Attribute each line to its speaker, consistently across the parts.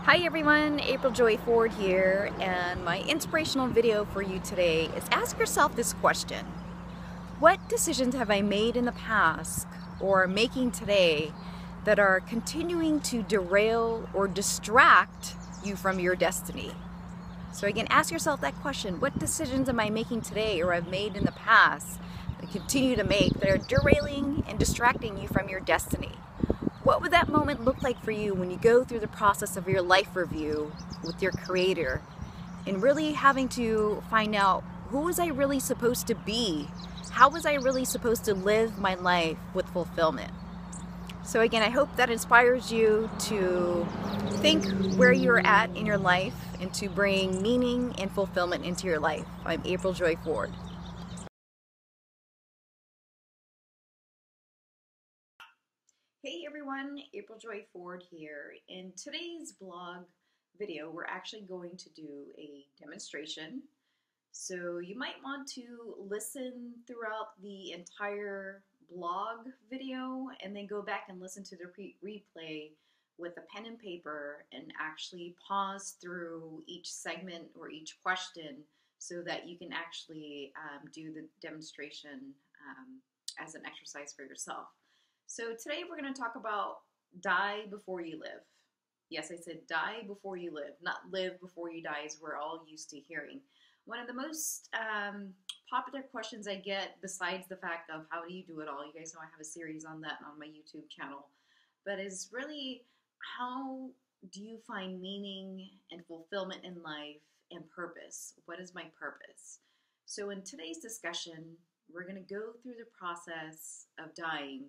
Speaker 1: Hi everyone, AprilJFord here, and my inspirational video for you today is ask yourself this question. What decisions have I made in the past or making today that are continuing to derail or distract you from your destiny? So again, ask yourself that question. What decisions am I making today or I've made in the past that continue to make that are derailing and distracting you from your destiny? What would that moment look like for you when you go through the process of your life review with your creator and really having to find out, who was I really supposed to be? How was I really supposed to live my life with fulfillment? So again, I hope that inspires you to think where you're at in your life and to bring meaning and fulfillment into your life. I'm AprilJFord. Hey everyone, AprilJFord here. In today's blog video, we're actually going to do a demonstration. So you might want to listen throughout the entire blog video and then go back and listen to the replay with a pen and paper and actually pause through each segment or each question so that you can actually do the demonstration as an exercise for yourself. So today we're going to talk about die before you live. Yes, I said die before you live, not live before you die, as we're all used to hearing. One of the most popular questions I get, besides the fact of how do you do it all, you guys know I have a series on that on my YouTube channel, but is really, how do you find meaning and fulfillment in life and purpose? What is my purpose? So in today's discussion, we're going to go through the process of dying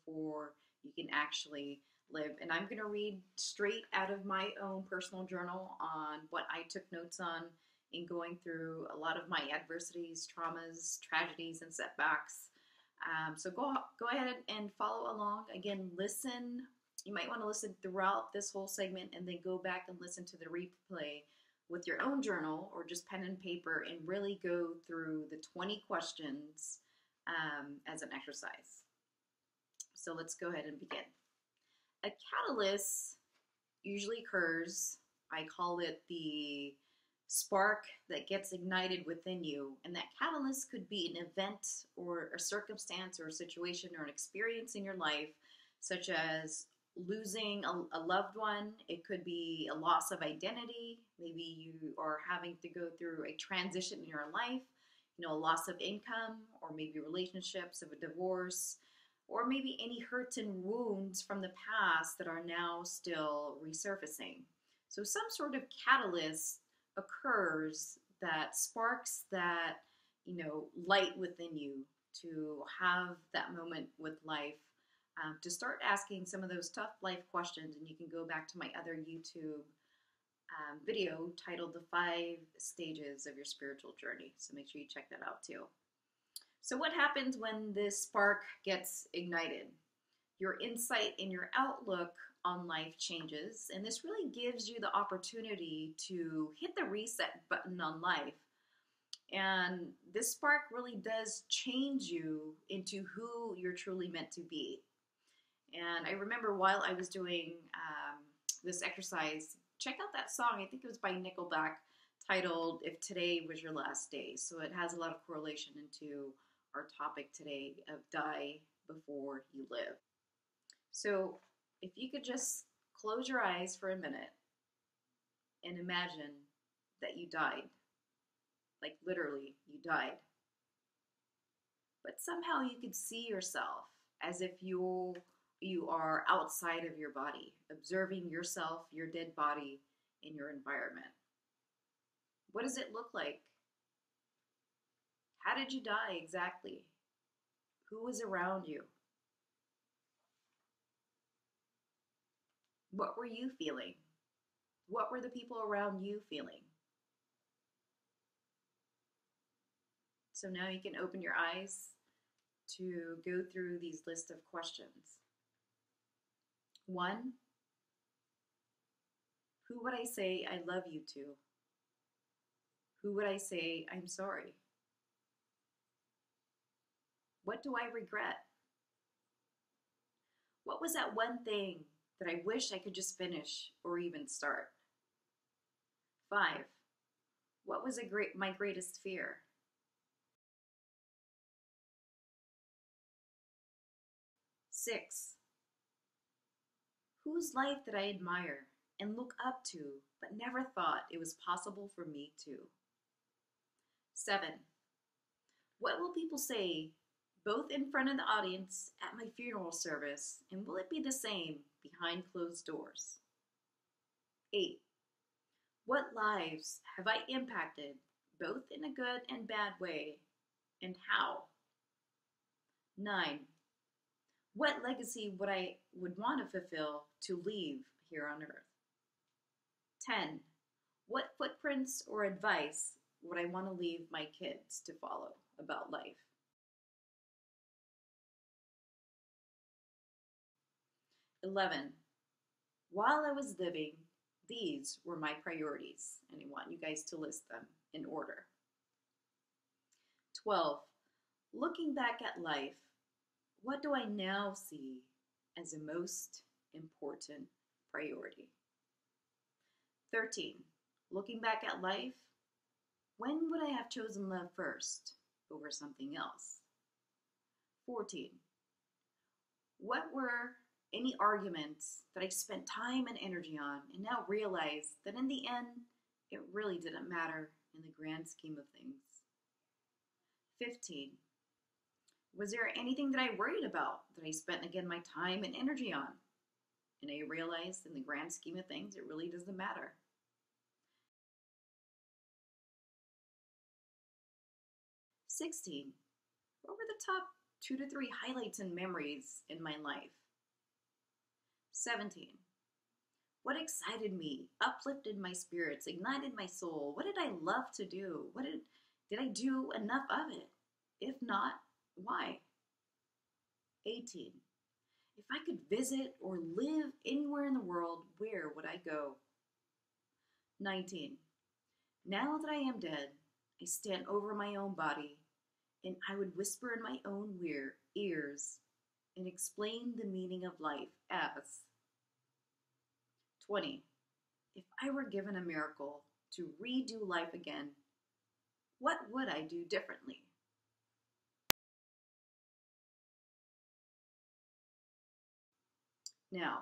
Speaker 1: before you can actually live. And I'm going to read straight out of my own personal journal on what I took notes on in going through a lot of my adversities, traumas, tragedies, and setbacks. So go ahead and follow along. Again, listen. You might want to listen throughout this whole segment and then go back and listen to the replay with your own journal or just pen and paper and really go through the 20 questions as an exercise. So let's go ahead and begin. A catalyst usually occurs, I call it the spark that gets ignited within you. And that catalyst could be an event or a circumstance or a situation or an experience in your life, such as losing a loved one. It could be a loss of identity. Maybe you are having to go through a transition in your life, a loss of income, or maybe relationships, of a divorce, or maybe any hurts and wounds from the past that are now still resurfacing. So some sort of catalyst occurs that sparks that, light within you to have that moment with life, to start asking some of those tough life questions. And you can go back to my other YouTube video titled The 5 Stages of Your Spiritual Journey. So make sure you check that out too. So what happens when this spark gets ignited? Your insight and your outlook on life changes, and this really gives you the opportunity to hit the reset button on life. And this spark really does change you into who you're truly meant to be. And I remember while I was doing this exercise, check out that song, I think it was by Nickelback, titled If Today Was Your Last Day. So it has a lot of correlation into our topic today of die before you live. So if you could just close your eyes for a minute and imagine that you died, like literally you died, but somehow you could see yourself as if you are outside of your body, observing yourself, your dead body in your environment. What does it look like? How did you die exactly? Who was around you? What were you feeling? What were the people around you feeling? So now you can open your eyes to go through these list of questions. 1, who would I say I love you to? Who would I say I'm sorry? What do I regret? What was that one thing that I wish I could just finish or even start? 5. What was my greatest fear? 6. Whose life did I admire and look up to, but never thought it was possible for me to? 7. What will people say, both in front of the audience at my funeral service, and will it be the same behind closed doors? 8. What lives have I impacted, both in a good and bad way, and how? 9. What legacy would I want to fulfill to leave here on earth? 10. What footprints or advice would I want to leave my kids to follow about life? 11. While I was living, these were my priorities, and I want you guys to list them in order. 12. Looking back at life, what do I now see as the most important priority? 13. Looking back at life, when would I have chosen love first over something else? 14. What were any arguments that I spent time and energy on and now realize that in the end, it really didn't matter in the grand scheme of things? 15. Was there anything that I worried about that I spent, again, my time and energy on? And I realized in the grand scheme of things, it really doesn't matter. 16. What were the top 2 to 3 highlights and memories in my life? 17. What excited me, uplifted my spirits, ignited my soul? What did I love to do? Did I do enough of it? If not, why? 18. If I could visit or live anywhere in the world, where would I go? 19. Now that I am dead, I stand over my own body, and I would whisper in my own ears and explain the meaning of life as 20. If I were given a miracle to redo life again, what would I do differently? Now,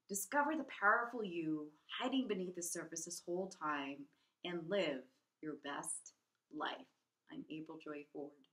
Speaker 1: discover the powerful you hiding beneath the surface this whole time and live your best life. I'm AprilJFord.